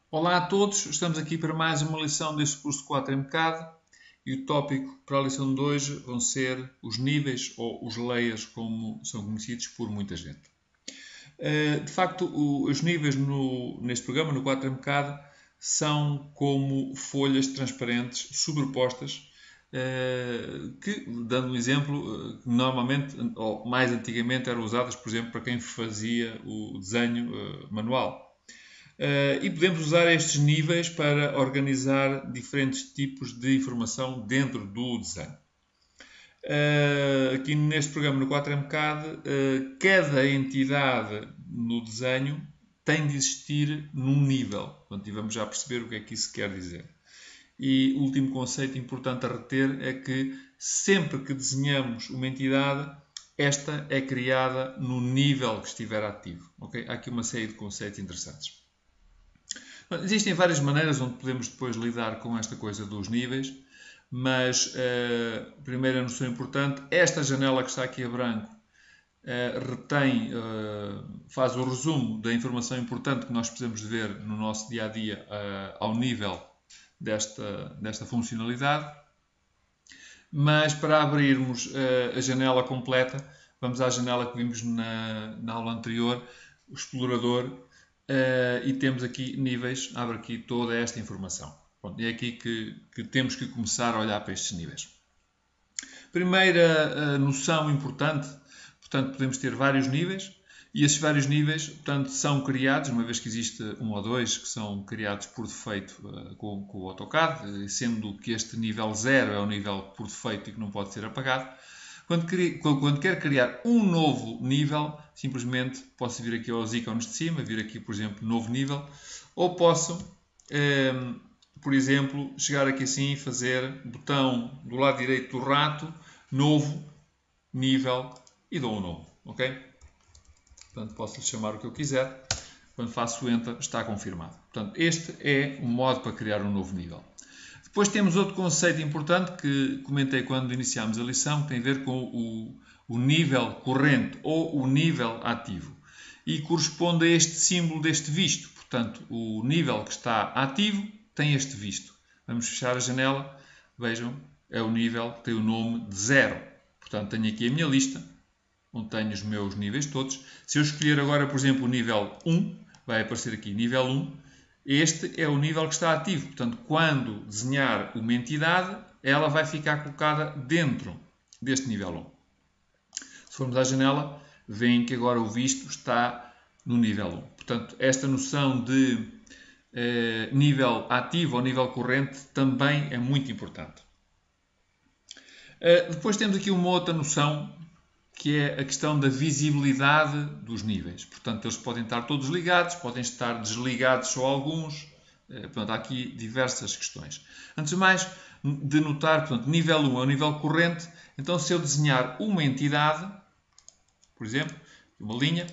Olá a todos, estamos aqui para mais uma lição deste curso de 4MCAD e o tópico para a lição de hoje vão ser os níveis ou os layers, como são conhecidos por muita gente. De facto, os níveis neste programa, no 4MCAD, são como folhas transparentes sobrepostas que, dando um exemplo, normalmente, ou mais antigamente, eram usadas, por exemplo, para quem fazia o desenho manual. E podemos usar estes níveis para organizar diferentes tipos de informação dentro do desenho. Aqui neste programa no 4MCAD, cada entidade no desenho tem de existir num nível. Portanto, e vamos já perceber o que é que isso quer dizer. E o último conceito importante a reter é que sempre que desenhamos uma entidade, esta é criada no nível que estiver ativo. Okay? Há aqui uma série de conceitos interessantes. Existem várias maneiras onde podemos depois lidar com esta coisa dos níveis, mas a primeira noção importante, esta janela que está aqui a branco retém, faz o resumo da informação importante que nós precisamos de ver no nosso dia-a-dia ao nível desta funcionalidade. Mas para abrirmos a janela completa, vamos à janela que vimos na aula anterior, o explorador, e temos aqui níveis, abre aqui toda esta informação. Pronto, é aqui que temos que começar a olhar para estes níveis. Primeira noção importante, portanto, podemos ter vários níveis, e esses vários níveis, portanto, são criados, uma vez que existe um ou dois que são criados por defeito com o AutoCAD, sendo que este nível 0 é o nível por defeito e que não pode ser apagado. Quando quer criar um novo nível, simplesmente posso vir aqui aos ícones de cima, vir aqui, por exemplo, novo nível, ou posso, por exemplo, chegar aqui assim e fazer botão do lado direito do rato, novo, nível, e dou um nome, ok? Portanto, posso chamar o que eu quiser. Quando faço Enter, está confirmado. Portanto, este é o modo para criar um novo nível. Depois temos outro conceito importante que comentei quando iniciámos a lição, que tem a ver com o nível corrente ou o nível ativo. E corresponde a este símbolo deste visto. Portanto, o nível que está ativo tem este visto. Vamos fechar a janela. Vejam, é o nível que tem o nome de 0. Portanto, tenho aqui a minha lista, onde tenho os meus níveis todos. Se eu escolher agora, por exemplo, o nível 1, vai aparecer aqui nível 1. Este é o nível que está ativo. Portanto, quando desenhar uma entidade, ela vai ficar colocada dentro deste nível 1. Se formos à janela, veem que agora o visto está no nível 1. Portanto, esta noção de nível ativo ou nível corrente também é muito importante. Depois temos aqui uma outra noção, que é a questão da visibilidade dos níveis. Portanto, eles podem estar todos ligados, podem estar desligados só alguns. Portanto, há aqui diversas questões. Antes de mais, de notar, portanto, nível 1 é o nível corrente. Então, se eu desenhar uma entidade, por exemplo, uma linha,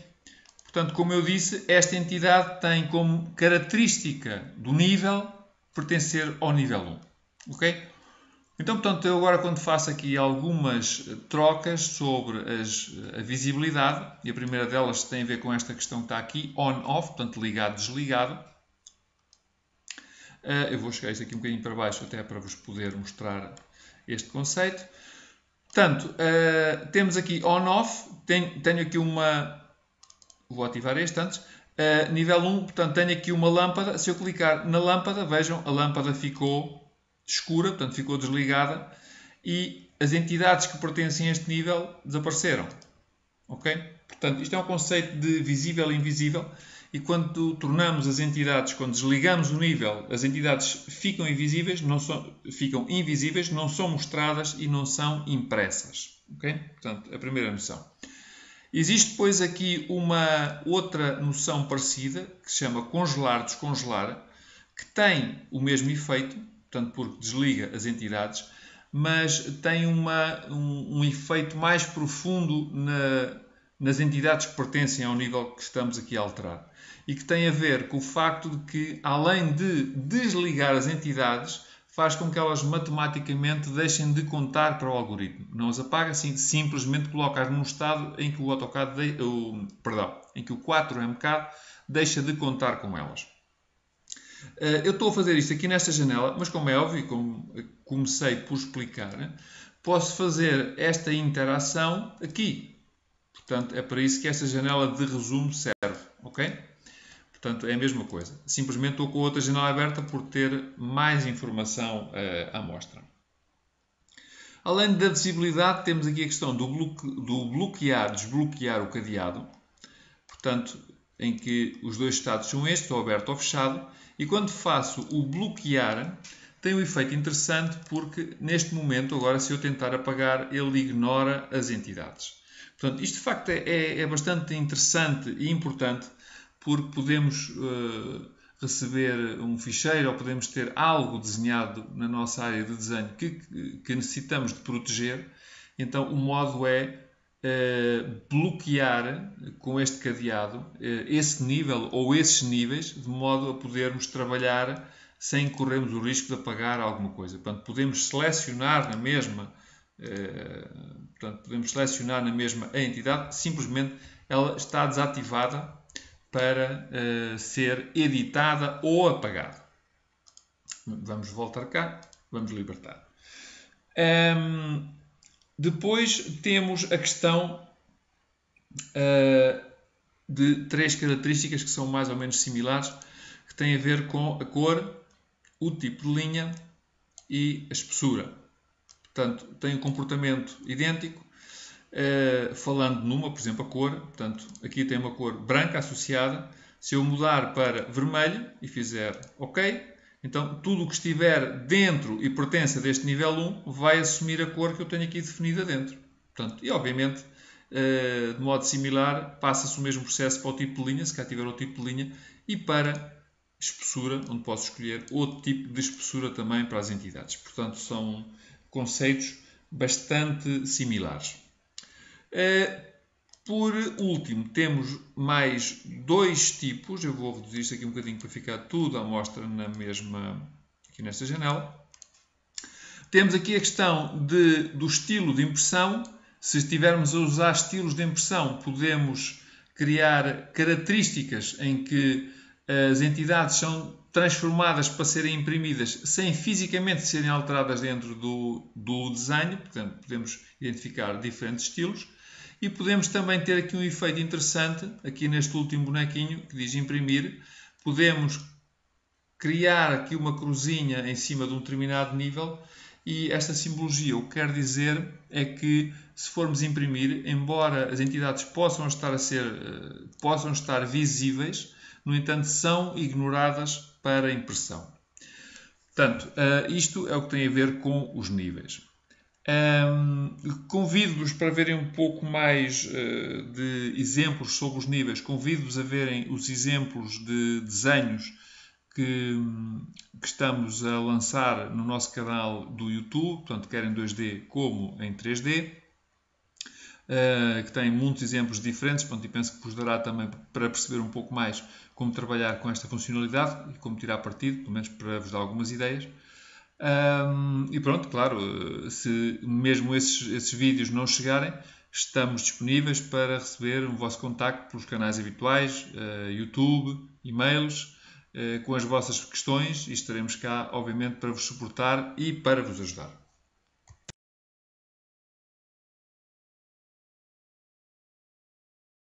portanto, como eu disse, esta entidade tem como característica do nível pertencer ao nível 1. Ok? Então, portanto, eu agora quando faço aqui algumas trocas sobre a visibilidade, e a primeira delas tem a ver com esta questão que está aqui, on-off, portanto, ligado, desligado. Eu vou chegar isto aqui um bocadinho para baixo, até para vos poder mostrar este conceito. Portanto, temos aqui on-off, tenho aqui uma... Vou ativar este antes. Nível 1, portanto, tenho aqui uma lâmpada. Se eu clicar na lâmpada, vejam, a lâmpada ficou escura, portanto ficou desligada, e as entidades que pertencem a este nível desapareceram. Ok? Portanto, isto é um conceito de visível e invisível, e quando tornamos as entidades, quando desligamos o nível, as entidades ficam invisíveis, não são mostradas e não são impressas. Ok? Portanto, a primeira noção. Existe depois aqui uma outra noção parecida, que se chama congelar, descongelar, que tem o mesmo efeito, portanto, porque desliga as entidades, mas tem um efeito mais profundo nas entidades que pertencem ao nível que estamos aqui a alterar. E que tem a ver com o facto de que, além de desligar as entidades, faz com que elas matematicamente deixem de contar para o algoritmo. Não as apaga, assim, simplesmente coloca-as num estado em que o AutoCAD, em que o 4MCAD deixa de contar com elas. Eu estou a fazer isto aqui nesta janela, mas como é óbvio, como comecei por explicar, posso fazer esta interação aqui. Portanto, é para isso que esta janela de resumo serve, ok? Portanto, é a mesma coisa. Simplesmente estou com outra janela aberta por ter mais informação à mostra. Além da visibilidade, temos aqui a questão do bloquear, desbloquear o cadeado. Portanto, em que os dois estados são estes, ou aberto ou fechado. E quando faço o bloquear, tem um efeito interessante porque, neste momento, agora, se eu tentar apagar, ele ignora as entidades. Portanto, isto de facto é bastante interessante e importante porque podemos receber um ficheiro ou podemos ter algo desenhado na nossa área de desenho que necessitamos de proteger. Então, o modo é bloquear com este cadeado esse nível ou esses níveis, de modo a podermos trabalhar sem corrermos o risco de apagar alguma coisa. Portanto, podemos selecionar na mesma a entidade, simplesmente ela está desativada para ser editada ou apagada. Vamos voltar cá, vamos libertar. Depois temos a questão de três características que são mais ou menos similares, que têm a ver com a cor, o tipo de linha e a espessura. Portanto, tem um comportamento idêntico. Falando numa, por exemplo, a cor. Portanto, aqui tem uma cor branca associada. Se eu mudar para vermelho e fizer OK, então tudo o que estiver dentro e pertence deste nível 1 vai assumir a cor que eu tenho aqui definida dentro. Portanto, e obviamente, de modo similar, passa-se o mesmo processo para o tipo de linha, se cá tiver o tipo de linha, e para espessura, onde posso escolher outro tipo de espessura também para as entidades. Portanto, são conceitos bastante similares. Por último, temos mais dois tipos. Eu vou reduzir isto aqui um bocadinho para ficar tudo à mostra na mesma, aqui nesta janela. Temos aqui a questão do estilo de impressão. Se estivermos a usar estilos de impressão, podemos criar características em que as entidades são transformadas para serem imprimidas sem fisicamente serem alteradas dentro do desenho. Portanto, podemos identificar diferentes estilos. E podemos também ter aqui um efeito interessante, aqui neste último bonequinho, que diz imprimir. Podemos criar aqui uma cruzinha em cima de um determinado nível e esta simbologia, o que quer dizer é que se formos imprimir, embora as entidades possam estar visíveis, no entanto são ignoradas para a impressão. Portanto, isto é o que tem a ver com os níveis. Convido-vos para verem um pouco mais de exemplos sobre os níveis. Convido-vos a verem os exemplos de desenhos que estamos a lançar no nosso canal do YouTube, portanto, quer em 2D como em 3D, que tem muitos exemplos diferentes, portanto, e penso que vos dará também para perceber um pouco mais como trabalhar com esta funcionalidade e como tirar partido, pelo menos para vos dar algumas ideias. E pronto, claro, se mesmo esses vídeos não chegarem, estamos disponíveis para receber o vosso contacto pelos canais habituais, YouTube, e-mails, com as vossas questões e estaremos cá, obviamente, para vos suportar e para vos ajudar.